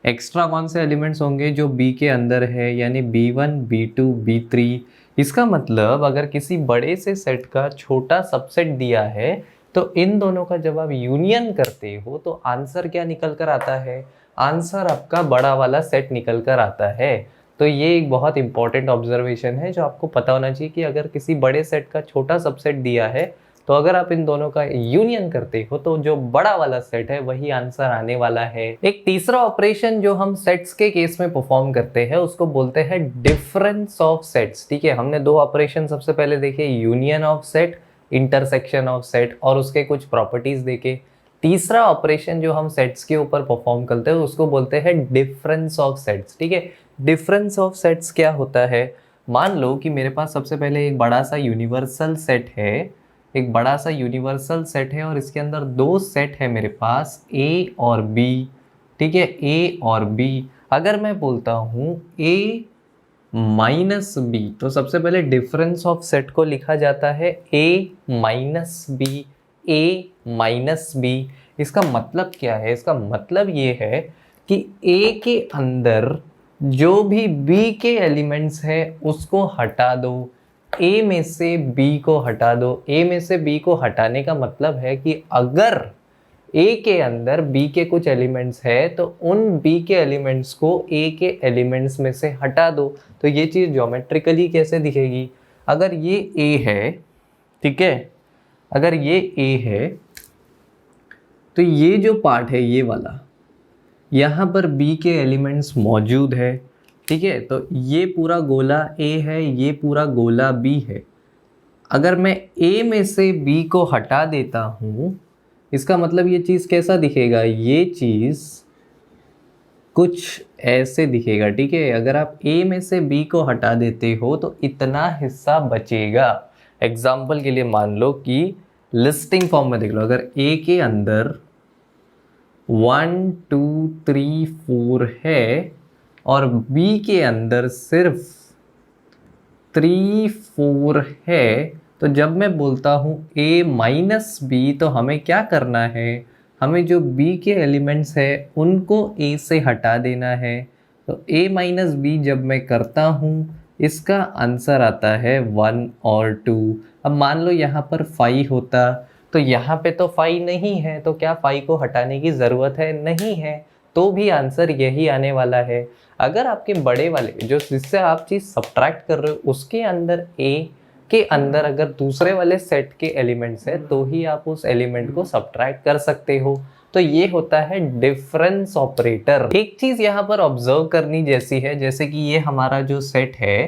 एक्स्ट्रा कौन से एलिमेंट्स होंगे? जो B के अंदर है, यानी B1, B2, B3। इसका मतलब अगर किसी बड़े से सेट का छोटा सबसेट दिया है, तो इन दोनों का जब आप यूनियन करते हो तो आंसर क्या निकल कर आता है? आंसर आपका बड़ा वाला सेट निकल कर आता है। तो ये एक बहुत इंपॉर्टेंट ऑब्जर्वेशन है जो आपको पता होना चाहिए कि अगर किसी बड़े सेट का छोटा सबसेट दिया है, तो अगर आप इन दोनों का यूनियन करते हो तो जो बड़ा वाला सेट है वही आंसर आने वाला है। एक तीसरा ऑपरेशन जो हम सेट्स के केस में परफॉर्म करते हैं उसको बोलते हैं डिफरेंस ऑफ सेट्स। ठीक है, हमने दो ऑपरेशन सबसे पहले देखे, union of set, intersection of set, और उसके कुछ प्रॉपर्टीज देखे। तीसरा ऑपरेशन जो हम सेट्स के ऊपर परफॉर्म करते हैं उसको बोलते हैं डिफरेंस ऑफ सेट्स। ठीक है, डिफरेंस ऑफ सेट्स क्या होता है? मान लो कि मेरे पास सबसे पहले एक बड़ा सा यूनिवर्सल सेट है, और इसके अंदर दो सेट है मेरे पास, A और B। ठीक है, A और B। अगर मैं बोलता हूँ A माइनस B, तो सबसे पहले डिफरेंस ऑफ सेट को लिखा जाता है A minus B, A minus B। इसका मतलब क्या है? इसका मतलब ये है कि A के अंदर जो भी B के एलिमेंट्स है उसको हटा दो, A में से B को हटा दो। A में से B को हटाने का मतलब है कि अगर A के अंदर B के कुछ एलिमेंट्स है तो उन B के एलिमेंट्स को A के एलिमेंट्स में से हटा दो। तो ये चीज़ ज्योमेट्रिकली कैसे दिखेगी? अगर ये A है, ठीक है, अगर ये A है तो ये जो पार्ट है ये वाला, यहाँ पर B के एलिमेंट्स मौजूद है। ठीक है, तो ये पूरा गोला A है, ये पूरा गोला B है। अगर मैं A में से B को हटा देता हूँ, इसका मतलब ये चीज़ कैसा दिखेगा? ये चीज़ कुछ ऐसे दिखेगा। ठीक है, अगर आप A में से B को हटा देते हो तो इतना हिस्सा बचेगा। एग्जाम्पल के लिए मान लो कि लिस्टिंग फॉर्म में देख लो, अगर A के अंदर 1, 2, 3, 4 है और B के अंदर सिर्फ 3, 4 है, तो जब मैं बोलता हूँ A माइनस B, तो हमें क्या करना है? हमें जो B के एलिमेंट्स है उनको A से हटा देना है। तो A माइनस B जब मैं करता हूँ, इसका आंसर आता है 1 और 2। अब मान लो यहाँ पर 5 होता तो यहाँ पे तो फाई नहीं है, तो क्या फाई को हटाने की ज़रूरत है? नहीं है, तो भी आंसर यही आने वाला है। अगर आपके बड़े वाले जो जिससे आप चीज़ सब्ट्रैक्ट कर रहे हो उसके अंदर ए के अंदर अगर दूसरे वाले सेट के एलिमेंट्स है तो ही आप उस एलिमेंट को सब्ट्रैक्ट कर सकते हो। तो ये होता है डिफरेंस ऑपरेटर। एक चीज़ यहाँ पर ऑब्जर्व करनी जैसी है, जैसे कि ये हमारा जो सेट है,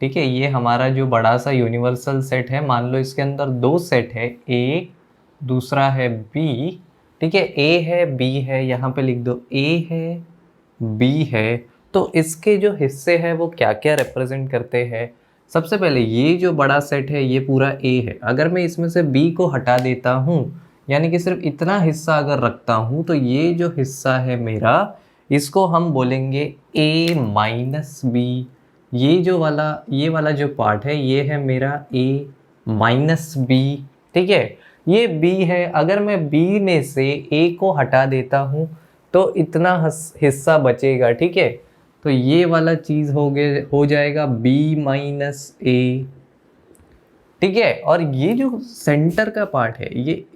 ठीक है, ये हमारा जो बड़ा सा यूनिवर्सल सेट है, मान लो इसके अंदर दो सेट है, ए दूसरा है बी, ठीक है, ए है बी है, यहाँ पे लिख दो ए है बी है। तो इसके जो हिस्से हैं वो क्या क्या रिप्रेजेंट करते हैं? सबसे पहले ये जो बड़ा सेट है ये पूरा ए है, अगर मैं इसमें से बी को हटा देता हूँ, यानी कि सिर्फ इतना हिस्सा अगर रखता हूँ, तो ये जो हिस्सा है मेरा, इसको हम बोलेंगे ए माइनस बी। ये वाला जो पार्ट है ये है मेरा ए माइनस बी, ठीक है, ये बी है। अगर मैं बी में से ए को हटा देता हूँ तो इतना हिस्सा बचेगा, ठीक है, तो ये वाला चीज़ हो जाएगा बी माइनस ए, ठीक है। और ये जो सेंटर का पार्ट है,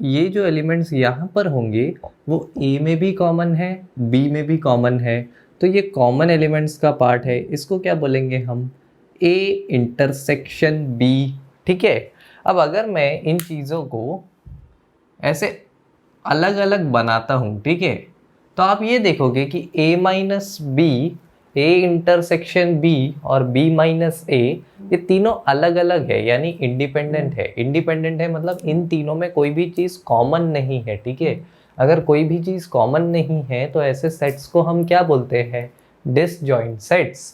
ये जो एलिमेंट्स यहाँ पर होंगे वो ए में भी कॉमन है, बी में भी कॉमन है, तो ये कॉमन एलिमेंट्स का पार्ट है, इसको क्या बोलेंगे हम? ए इंटरसेक्शन बी, ठीक है। अब अगर मैं इन चीज़ों को ऐसे अलग अलग बनाता हूँ, ठीक है, तो आप ये देखोगे कि a minus B, A intersection B और b माइनस ए, ये तीनों अलग अलग है, यानी इंडिपेंडेंट है। इंडिपेंडेंट है मतलब इन तीनों में कोई भी चीज़ कॉमन नहीं है, ठीक है। अगर कोई भी चीज़ कॉमन नहीं है तो ऐसे सेट्स को हम क्या बोलते हैं? Disjoint sets.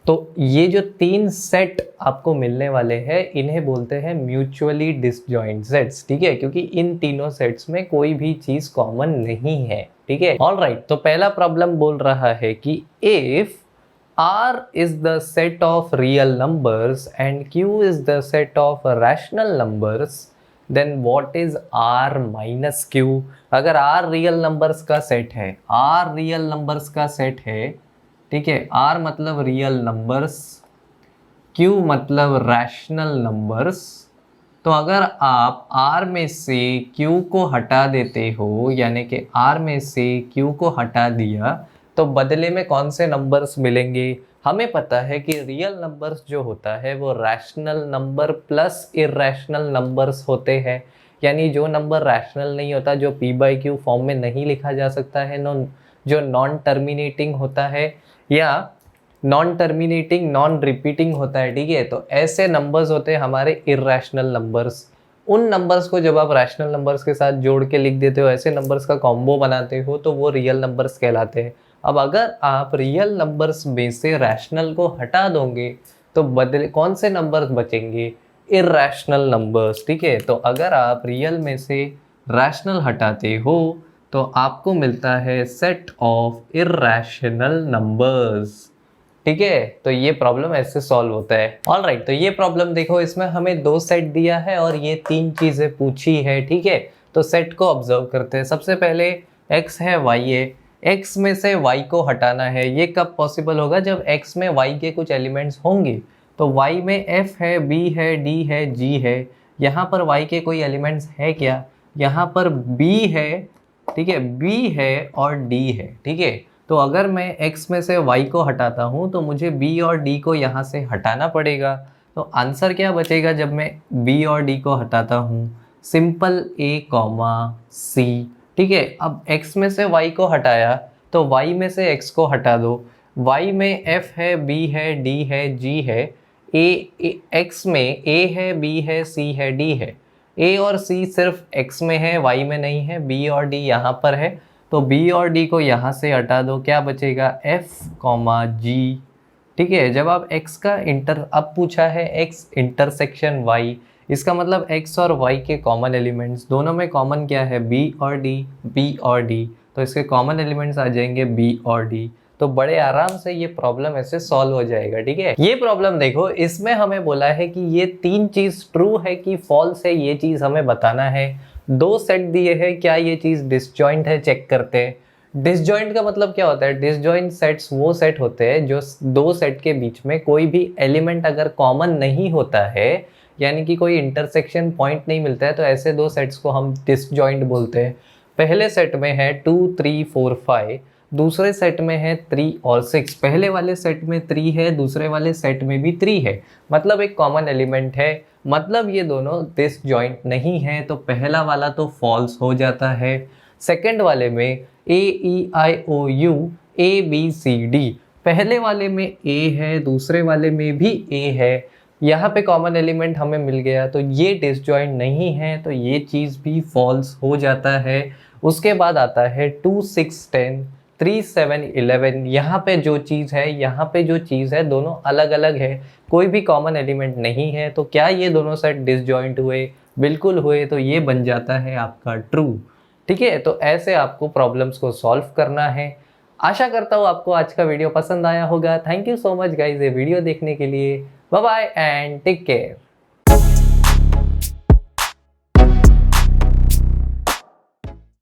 तो ये जो तीन सेट आपको मिलने वाले हैं इन्हें बोलते हैं म्यूचुअली डिसजॉइंट सेट्स, ठीक है, क्योंकि इन तीनों सेट्स में कोई भी चीज कॉमन नहीं है, ठीक है। ऑलराइट, तो पहला प्रॉब्लम बोल रहा है कि if R is the set of real numbers and Q is the set of rational numbers, then what is R minus Q? अगर R रियल नंबर्स का सेट है, R रियल नंबर्स का सेट है, ठीक है, R मतलब रियल नंबर्स, Q मतलब रैशनल नंबर्स, तो अगर आप R में से Q को हटा देते हो, यानी कि R में से Q को हटा दिया, तो बदले में कौन से नंबर्स मिलेंगे? हमें पता है कि रियल नंबर्स जो होता है वो rational number plus irrational numbers होते हैं, यानी जो नंबर रैशनल नहीं होता, जो p/q फॉर्म में नहीं लिखा जा सकता है, जो नॉन टर्मिनेटिंग होता है या नॉन टर्मिनेटिंग नॉन रिपीटिंग होता है, ठीक है, तो ऐसे नंबर्स होते हैं हमारे इरैशनल नंबर्स। उन नंबर्स को जब आप रैशनल नंबर्स के साथ जोड़ के लिख देते हो, ऐसे नंबर्स का कॉम्बो बनाते हो, तो वो रियल नंबर्स कहलाते हैं। अब अगर आप रियल नंबर्स में से रैशनल को हटा दोगे तो बदले कौन से नंबर्स बचेंगे? इरैशनल नंबर्स, ठीक है। तो अगर आप रियल में से रैशनल हटाते हो तो आपको मिलता है सेट ऑफ इरैशनल नंबर्स, ठीक है। तो ये प्रॉब्लम ऐसे सॉल्व होता है। ऑलराइट, तो ये प्रॉब्लम देखो, इसमें हमें दो सेट दिया है और ये तीन चीज़ें पूछी है, ठीक है। तो सेट को ऑब्जर्व करते हैं। सबसे पहले x है y है, x में से y को हटाना है। ये कब पॉसिबल होगा? जब x में y के कुछ एलिमेंट्स होंगे। तो y में f है, b है, d है, g है। यहाँ पर y के कोई एलिमेंट्स है क्या? यहाँ पर b है, ठीक है, b है और d है, ठीक है। तो अगर मैं x में से y को हटाता हूँ तो मुझे b और d को यहाँ से हटाना पड़ेगा। तो आंसर क्या बचेगा जब मैं b और d को हटाता हूँ? सिंपल a, c, ठीक है। अब x में से y को हटाया तो y में से x को हटा दो। y में f है, b है, d है, g है। x में a है, b है, c है, d है। a और c सिर्फ x में है, y में नहीं है। b और d यहाँ पर है, तो b और d को यहाँ से हटा दो, क्या बचेगा? f, g, ठीक है। जब आप x का अब पूछा है x इंटरसेक्शन y, इसका मतलब x और y के कॉमन एलिमेंट्स, दोनों में कॉमन क्या है? b और d, तो इसके कॉमन एलिमेंट्स आ जाएंगे b और d। तो बड़े आराम से ये प्रॉब्लम ऐसे सॉल्व हो जाएगा, ठीक है। ये प्रॉब्लम देखो, इसमें हमें बोला है कि ये तीन चीज ट्रू है कि फॉल्स है, ये चीज हमें बताना है। दो सेट दिए हैं, क्या ये चीज डिसजॉइंट है चेक करते हैं। डिसजॉइंट का मतलब क्या होता है? डिसजॉइंट सेट्स वो सेट होते हैं जो दो सेट के बीच में कोई भी एलिमेंट अगर कॉमन नहीं होता है, यानी कि कोई इंटरसेक्शन पॉइंट नहीं मिलता है, तो ऐसे दो सेट्स को हम डिसजॉइंट बोलते हैं। पहले सेट में है 2 3 4 5, दूसरे सेट में है 3 और 6। पहले वाले सेट में 3 है, दूसरे वाले सेट में भी 3 है, मतलब एक कॉमन एलिमेंट है, मतलब ये दोनों डिसजॉइंट नहीं है, तो पहला वाला तो फॉल्स हो जाता है। सेकंड वाले में A E I O U A B C D, पहले वाले में ए है, दूसरे वाले में भी ए है, यहाँ पे कॉमन एलिमेंट हमें मिल गया, तो ये डिसजॉइंट नहीं है, तो ये चीज़ भी फॉल्स हो जाता है। उसके बाद आता है 2 6 10 3 7 11, यहाँ पे जो चीज़ है, यहाँ पे जो चीज़ है, दोनों अलग अलग है, कोई भी कॉमन एलिमेंट नहीं है, तो क्या ये दोनों सेट डिसजॉइंट हुए? बिल्कुल हुए, तो ये बन जाता है आपका ट्रू। ठीक है, तो ऐसे आपको प्रॉब्लम्स को सॉल्व करना है। आशा करता हूँ आपको आज का वीडियो पसंद आया होगा। Thank you so much guys ये वीडियो देखने के लिए। Bye bye and take care.